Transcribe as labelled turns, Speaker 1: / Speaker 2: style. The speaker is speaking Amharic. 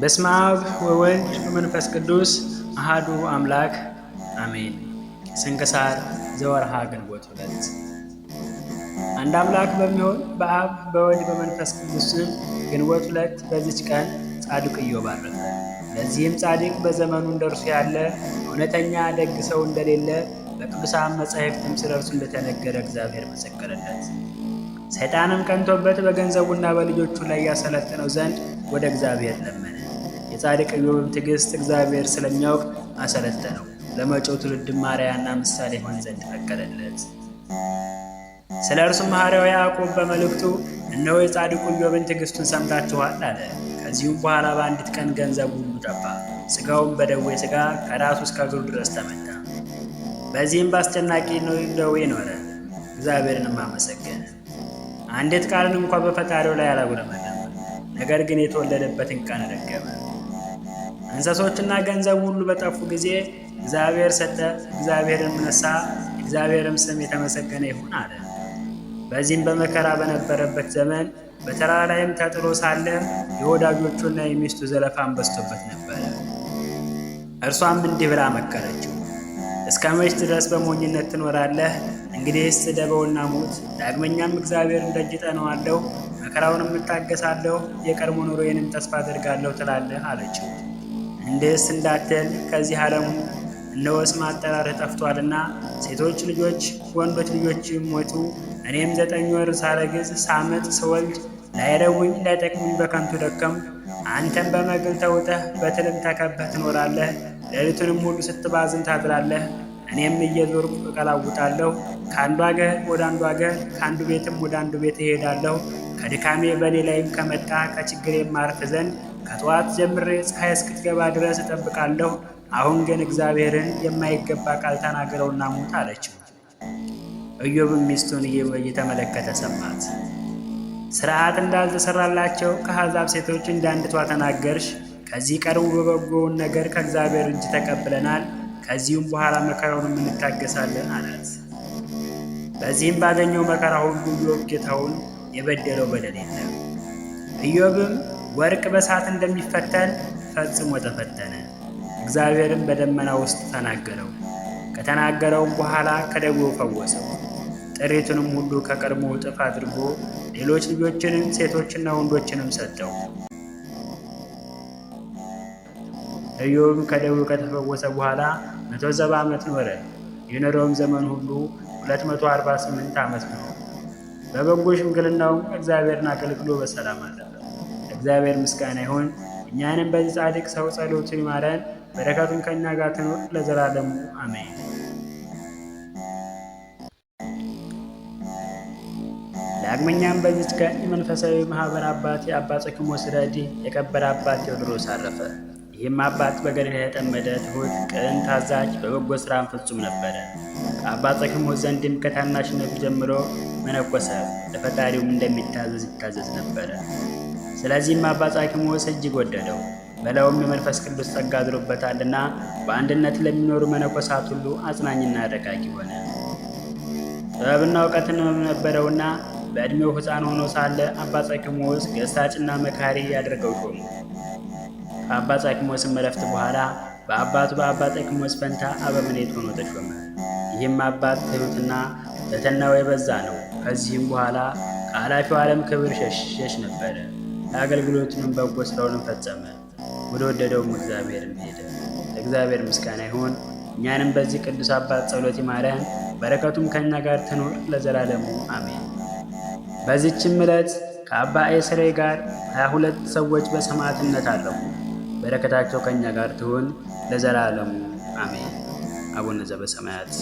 Speaker 1: በስመ አብ ወወልድ ወመንፈስ ቅዱስ አሐዱ አምላክ አሜን። ስንክሳር ዘወርኀ ግንቦት 2። አንድ አምላክ በሚሆን በአብ በወልድ በመንፈስ ቅዱስ ስም ግንቦት 2 በዚች ቀን ጻድቁ ኢዮብ አረፈ። ለዚህም ጻድቅ በዘመኑ እንደርሱ ያለ እውነተኛ ደግ ሰው እንደሌለ በቅዱሳን መጻሕፍትም ስለ እርሱ እንደተነገረ እግዚአብሔር መሰከረለት። ሰይጣንም ቀንቶበት በገንዘቡና በልጆቹ ላይ ያሰለጥነው ዘንድ ወደ እግዚአብሔር ለመነ። የጻድቅ ኢዮብም ትዕግስት እግዚአብሔር ስለሚያውቅ አሰለጠነው። ለመጪው ትውልድ ማርያና ምሳሌ ሆን ዘንድ ፈቀደለት። ስለ እርሱም ሐዋርያው ያዕቆብ በመልእክቱ እነሆ የጻድቁ ኢዮብን ትዕግስቱን ሰምታችኋል አለ። ከዚሁም በኋላ በአንዲት ቀን ገንዘቡ ሁሉ ጠፋ። ሥጋውም በደዌ ሥጋ ከራሱ እስከ እግሩ ድረስ ተመታ። በዚህም በአስጨናቂ ደዌ ኖረ። እግዚአብሔርንም አመሰገነ። አንዲት ቃልን እንኳ በፈጣሪው ላይ አላጉረመረመም። ነገር ግን የተወለደበትን ቀን ረገመ። እንስሶችና ገንዘብ ሁሉ በጠፉ ጊዜ እግዚአብሔር ሰጠ፣ እግዚአብሔርም ነሳ፣ እግዚአብሔርም ስም የተመሰገነ ይሁን አለ። በዚህም በመከራ በነበረበት ዘመን በተራራ ላይም ተጥሎ ሳለ የወዳጆቹና የሚስቱ ዘለፋን በዝቶበት ነበረ። እርሷም እንዲህ ብላ መከረችው፣ እስከ መች ድረስ በሞኝነት ትኖራለህ? እንግዲህስ ስደበውና ሙት። ዳግመኛም እግዚአብሔርን ደጅ እጠናዋለሁ፣ መከራውንም እታገሳለሁ፣ የቀድሞ ኑሮዬንም ተስፋ አደርጋለሁ ትላለህ አለችው። እንዲህስ እንዳትል ከዚህ ዓለሙ እነሆ ስም አጠራርህ ጠፍቷልና ሴቶች ልጆች ወንዶች ልጆች ሞቱ። እኔም 9 ወር ሳረግዝ ሳምጥ ስወልድ ላይረውኝ ላይጠቅሙኝ በከንቱ ደከምኩ። አንተም በመግል ተውጠህ በትልም ተከበህ ትኖራለህ። ሌሊቱንም ሁሉ ስትባዝን ታድራለህ። እኔም እየዞርኩ እቀላውጣለሁ። ከአንዱ አገር ወደ አንዱ አገር ከአንዱ ቤትም ወደ አንዱ ቤት እሄዳለሁ። ከድካሜ በእኔ ላይም ከመጣ ከችግሬ ማርፍ ዘንድ ከጠዋት ጀምሬ ፀሐይ እስክትገባ ድረስ እጠብቃለሁ። አሁን ግን እግዚአብሔርን የማይገባ ቃል ተናገረውና ሙት አለችው። ኢዮብም ሚስቱን እየተመለከተ ሰማት። ሥርዓት እንዳልተሰራላቸው ከአሕዛብ ሴቶች እንዳንዲቷ ተናገርሽ። ከዚህ ቀድሞ በበጎውን ነገር ከእግዚአብሔር እጅ ተቀብለናል። ከዚሁም በኋላ መከራውን እንታገሳለን አላት። በዚህም ባገኘው መከራ ሁሉ ኢዮብ ጌታውን የበደለው በደል የለም። ኢዮብም ወርቅ በእሳት እንደሚፈተን ፈጽሞ ተፈተነ። እግዚአብሔርም በደመና ውስጥ ተናገረው። ከተናገረውም በኋላ ከደዌው ፈወሰው። ጥሪቱንም ሁሉ ከቀድሞ እጥፍ አድርጎ ሌሎች ልጆችንም ሴቶችና ወንዶችንም ሰጠው። ኢዮብም ከደዌው ከተፈወሰ በኋላ 170 ዓመት ኖረ። የኖረውም ዘመን ሁሉ 248 ዓመት ነው። በበጎ ሽምግልናውም እግዚአብሔርን አገልግሎ በሰላም አለፈ። እግዚአብሔር ምስጋና ይሁን። እኛንም በዚህ ጻድቅ ሰው ጸሎቱ ይማረን፣ በረከቱን ከእኛ ጋር ትኑር ለዘላለሙ አሜን። ዳግመኛም በዚች ቀን የመንፈሳዊ ማኅበር አባት የአባ ጸኪሞስ ረዲ የከበረ አባት ቴዎድሮስ አረፈ። ይህም አባት በገድል የተጠመደ ትሑት፣ ቅን፣ ታዛዥ፣ በበጎ ሥራም ፍጹም ነበረ። ከአባ ጸኪሞስ ዘንድም ከታናሽነቱ ጀምሮ መነኮሰ። ለፈጣሪውም እንደሚታዘዝ ይታዘዝ ነበረ። ስለዚህም አባ ጸኪሞስ እጅግ ወደደው። በላዩም የመንፈስ ቅዱስ ጸጋ አድሮበታልና በአንድነት ለሚኖሩ መነኮሳት ሁሉ አጽናኝና ረቃቂ ሆነ። ጥበብና እውቀትን ነበረውና በዕድሜው ሕፃን ሆኖ ሳለ አባ ጸኪሞስ ገሳጭና መካሪ ያደርገው ሾሙ። ከአባ ጸኪሞስም ዕረፍት በኋላ በአባቱ በአባ ጸኪሞስ ፈንታ አበምኔት ሆኖ ተሾመ። ይህም አባት ትሑትና ትሕትናው የበዛ ነው። ከዚህም በኋላ ከኃላፊው ዓለም ክብር ሸሽ ነበረ። የአገልግሎቱንም በጎ ሥራውንም ፈጸመ። ወደ ወደደውም እግዚአብሔርን ሄደ። ለእግዚአብሔር ምስጋና ይሁን። እኛንም በዚህ ቅዱስ አባት ጸሎት ይማረን፣ በረከቱም ከእኛ ጋር ትኑር ለዘላለሙ አሜን። በዚችም ዕለት ከአባ ኤስሬ ጋር 22 ሰዎች በሰማዕትነት አረፉ። በረከታቸው ከእኛ ጋር ትሁን ለዘላለሙ አሜን። አቡነ ዘበሰማያት